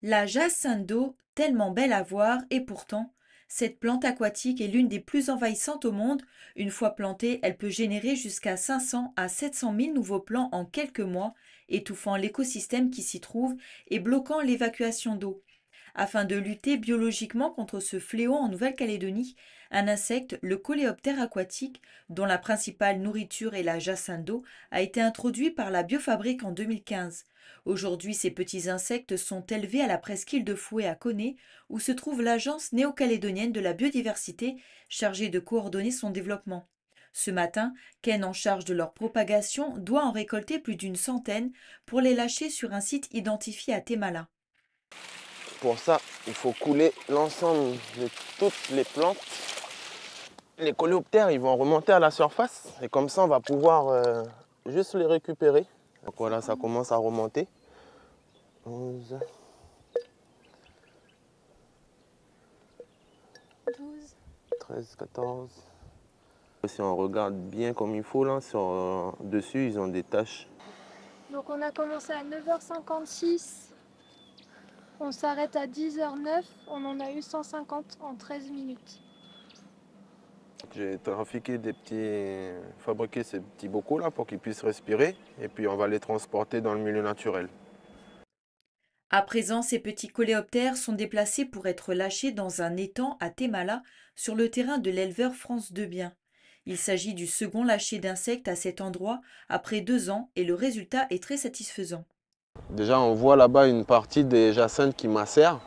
La jacinthe d'eau, tellement belle à voir, et pourtant, cette plante aquatique est l'une des plus envahissantes au monde. Une fois plantée, elle peut générer jusqu'à 500 à 700 000 nouveaux plants en quelques mois, étouffant l'écosystème qui s'y trouve et bloquant l'évacuation d'eau. Afin de lutter biologiquement contre ce fléau en Nouvelle-Calédonie, un insecte, le coléoptère aquatique, dont la principale nourriture est la jacinthe d'eau, a été introduit par la Biofabrique en 2015. Aujourd'hui, ces petits insectes sont élevés à la presqu'île de Fouet à Koné, où se trouve l'Agence néo-calédonienne de la biodiversité, chargée de coordonner son développement. Ce matin, Ken, en charge de leur propagation, doit en récolter plus d'une centaine pour les lâcher sur un site identifié à Temala. Pour ça, il faut couler l'ensemble de toutes les plantes. Les coléoptères, ils vont remonter à la surface et comme ça, on va pouvoir juste les récupérer. Donc voilà, ça commence à remonter. 11, 12. 13, 14. Si on regarde bien comme il faut, là, dessus, ils ont des taches. Donc on a commencé à 9h56. On s'arrête à 10h09. On en a eu 150 en 13 minutes. J'ai fabriqué ces petits bocaux là pour qu'ils puissent respirer et puis on va les transporter dans le milieu naturel. À présent, ces petits coléoptères sont déplacés pour être lâchés dans un étang à Temala, sur le terrain de l'éleveur France Debien. Il s'agit du second lâcher d'insectes à cet endroit après 2 ans et le résultat est très satisfaisant. Déjà on voit là-bas une partie des jacinthes qui macèrent,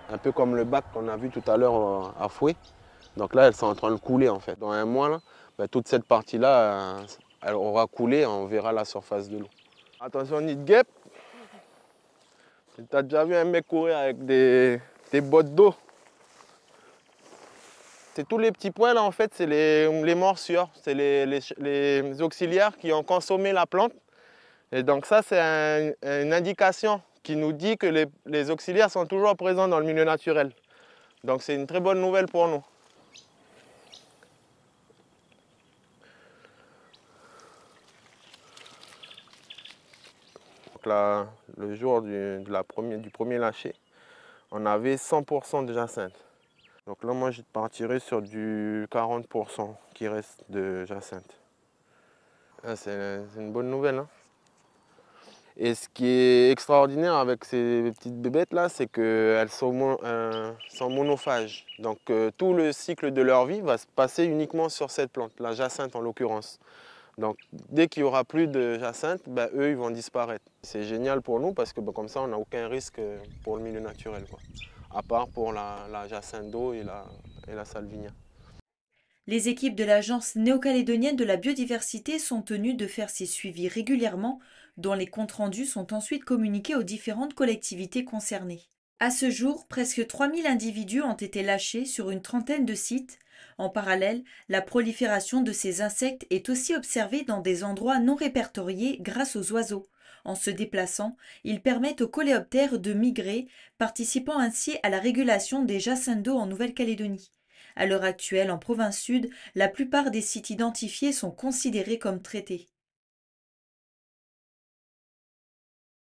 un peu comme le bac qu'on a vu tout à l'heure à Fouet. Donc là elles sont en train de couler en fait. Dans un mois, là, toute cette partie-là, elle aura coulé et on verra la surface de l'eau. Attention nid de guêpe. Tu as déjà vu un mec courir avec des bottes d'eau? C'est tous les petits points là en fait, c'est les morsures, c'est les auxiliaires qui ont consommé la plante. Et donc ça c'est une indication qui nous dit que les auxiliaires sont toujours présents dans le milieu naturel. Donc c'est une très bonne nouvelle pour nous. Donc là, le jour du premier lâcher, on avait 100% de jacinthe. Donc là, moi, je partirai sur du 40% qui reste de jacinthe. Ah, c'est une bonne nouvelle, hein. Et ce qui est extraordinaire avec ces petites bébêtes là, c'est qu'elles sont monophages. Donc tout le cycle de leur vie va se passer uniquement sur cette plante, la jacinthe en l'occurrence. Donc dès qu'il n'y aura plus de jacinthe, eux ils vont disparaître. C'est génial pour nous parce que comme ça on n'a aucun risque pour le milieu naturel, quoi. À part pour la jacinthe d'eau et la salvinia. Les équipes de l'Agence néo-calédonienne de la biodiversité sont tenues de faire ces suivis régulièrement, dont les comptes rendus sont ensuite communiqués aux différentes collectivités concernées. À ce jour, presque 3000 individus ont été lâchés sur une trentaine de sites. En parallèle, la prolifération de ces insectes est aussi observée dans des endroits non répertoriés grâce aux oiseaux. En se déplaçant, ils permettent aux coléoptères de migrer, participant ainsi à la régulation des jacinthes d'eau en Nouvelle-Calédonie. À l'heure actuelle, en province sud, la plupart des sites identifiés sont considérés comme traités.